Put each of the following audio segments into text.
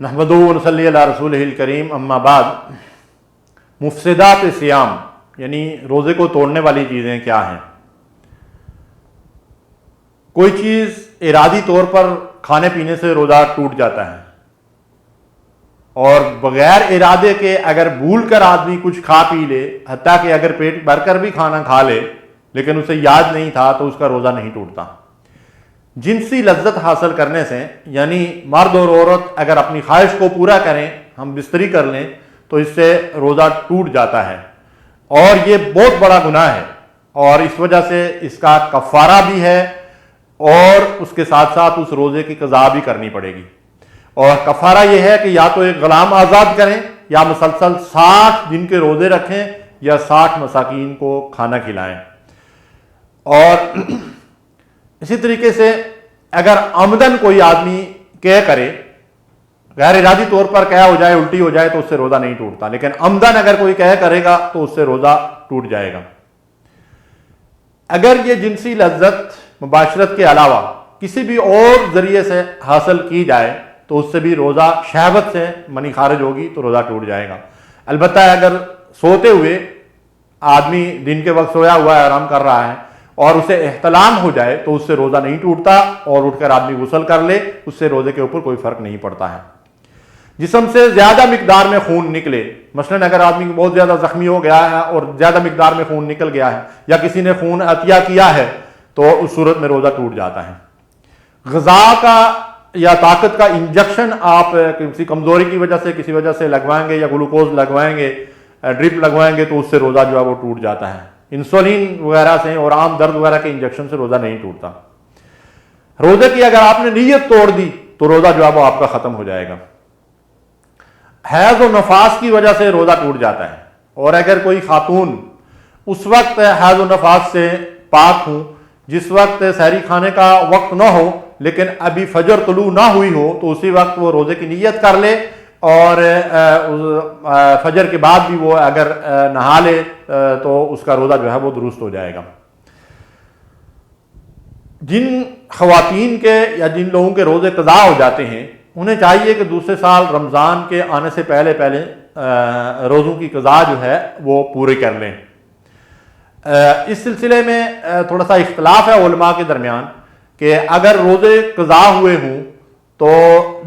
نحمدہ ونصلی علی رسولہ الکریم، اما بعد۔ مفسدات صیام یعنی روزے کو توڑنے والی چیزیں کیا ہیں؟ کوئی چیز ارادی طور پر کھانے پینے سے روزہ ٹوٹ جاتا ہے، اور بغیر ارادے کے اگر بھول کر آدمی کچھ کھا پی لے، حتیٰ کہ اگر پیٹ بھر کر بھی کھانا کھا لے لیکن اسے یاد نہیں تھا تو اس کا روزہ نہیں ٹوٹتا۔ جنسی لذت حاصل کرنے سے، یعنی مرد اور عورت اگر اپنی خواہش کو پورا کریں، ہم بستری کر لیں، تو اس سے روزہ ٹوٹ جاتا ہے، اور یہ بہت بڑا گناہ ہے، اور اس وجہ سے اس کا کفارہ بھی ہے، اور اس کے ساتھ ساتھ اس روزے کی قضا بھی کرنی پڑے گی۔ اور کفارہ یہ ہے کہ یا تو ایک غلام آزاد کریں، یا مسلسل 60 دن کے روزے رکھیں، یا 60 مساکین کو کھانا کھلائیں۔ اور اسی طریقے سے اگر عمدن کوئی آدمی قے کرے، غیر ارادی طور پر قے ہو جائے، الٹی ہو جائے، تو اس سے روزہ نہیں ٹوٹتا، لیکن عمدن اگر کوئی قے کرے گا تو اس سے روزہ ٹوٹ جائے گا۔ اگر یہ جنسی لذت مباشرت کے علاوہ کسی بھی اور ذریعے سے حاصل کی جائے تو اس سے بھی روزہ، شہوت سے منی خارج ہوگی تو روزہ ٹوٹ جائے گا۔ البتہ اگر سوتے ہوئے آدمی دن کے وقت سویا ہوا ہے، آرام کر رہا ہے، اور اسے احتلام ہو جائے تو اس سے روزہ نہیں ٹوٹتا، اور اٹھ کر آدمی غسل کر لے، اس سے روزے کے اوپر کوئی فرق نہیں پڑتا ہے۔ جسم سے زیادہ مقدار میں خون نکلے، مثلاً اگر آدمی بہت زیادہ زخمی ہو گیا ہے اور زیادہ مقدار میں خون نکل گیا ہے، یا کسی نے خون عطیہ کیا ہے، تو اس صورت میں روزہ ٹوٹ جاتا ہے۔ غذا کا یا طاقت کا انجیکشن آپ کسی کمزوری کی وجہ سے، کسی وجہ سے لگوائیں گے، یا گلوکوز لگوائیں گے، ڈرپ لگوائیں گے، تو اس سے روزہ جو ہے وہ ٹوٹ جاتا ہے۔ انسولین وغیرہ سے اور عام درد وغیرہ کے انجیکشن سے روزہ نہیں ٹوٹتا۔ روزے کی اگر آپ نے نیت توڑ دی تو روزہ جو ہے وہ آپ کا ختم ہو جائے گا۔ حیض و نفاس کی وجہ سے روزہ ٹوٹ جاتا ہے، اور اگر کوئی خاتون اس وقت حیض و نفاس سے پاک ہوں جس وقت سحری کھانے کا وقت نہ ہو، لیکن ابھی فجر طلوع نہ ہوئی ہو، تو اسی وقت وہ روزے کی نیت کر لے، اور فجر کے بعد بھی وہ اگر نہا لے تو اس کا روزہ جو ہے وہ درست ہو جائے گا۔ جن خواتین کے یا جن لوگوں کے روزے قضا ہو جاتے ہیں، انہیں چاہیے کہ دوسرے سال رمضان کے آنے سے پہلے روزوں کی قضا جو ہے وہ پورے کر لیں۔ اس سلسلے میں تھوڑا سا اختلاف ہے علماء کے درمیان کہ اگر روزے قضا ہوئے ہوں تو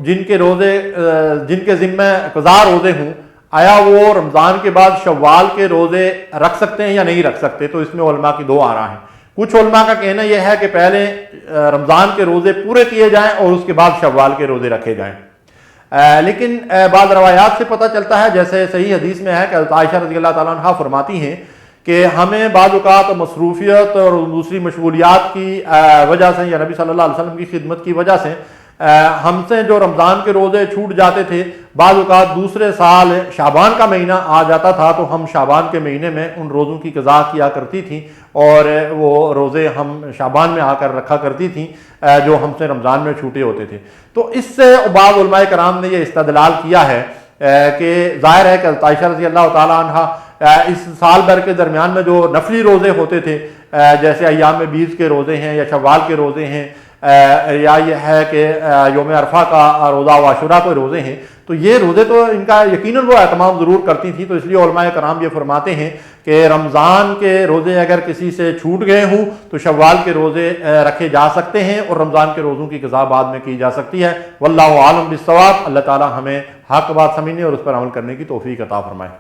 جن کے ذمہ قضا روزے ہوں، آیا وہ رمضان کے بعد شوال کے روزے رکھ سکتے ہیں یا نہیں رکھ سکتے؟ تو اس میں علماء کی دو آراء ہیں۔ کچھ علماء کا کہنا یہ ہے کہ پہلے رمضان کے روزے پورے کیے جائیں اور اس کے بعد شوال کے روزے رکھے جائیں، لیکن بعض روایات سے پتہ چلتا ہے، جیسے صحیح حدیث میں ہے کہ حضرت عائشہ رضی اللہ تعالیٰ عنہ فرماتی ہیں کہ ہمیں بعض اوقات مصروفیت اور دوسری مشغولیات کی وجہ سے، یا نبی صلی اللہ علیہ وسلم کی خدمت کی وجہ سے ہم سے جو رمضان کے روزے چھوٹ جاتے تھے، بعض اوقات دوسرے سال شعبان کا مہینہ آ جاتا تھا تو ہم شعبان کے مہینے میں ان روزوں کی قضا کیا کرتی تھیں، اور وہ روزے ہم شعبان میں آ کر رکھا کرتی تھیں جو ہم سے رمضان میں چھوٹے ہوتے تھے۔ تو اس سے بعض علماء کرام نے یہ استدلال کیا ہے کہ ظاہر ہے کہ عائشہ رضی اللہ تعالیٰ عنہ اس سال بھر کے درمیان میں جو نفلی روزے ہوتے تھے، جیسے ایام بیس کے روزے ہیں، یا شوال کے روزے ہیں، یا یہ ہے کہ یوم عرفہ کا روزہ و عاشوراء کے روزے ہیں، تو یہ روزے تو ان کا یقیناً وہ اہتمام ضرور کرتی تھیں۔ تو اس لیے علماء کرام یہ فرماتے ہیں کہ رمضان کے روزے اگر کسی سے چھوٹ گئے ہوں تو شوال کے روزے رکھے جا سکتے ہیں، اور رمضان کے روزوں کی قضا بعد میں کی جا سکتی ہے۔ واللہ عالم بالصواب۔ اللہ تعالی ہمیں حق بات سمجھنے اور اس پر عمل کرنے کی توفیق عطا فرمائے۔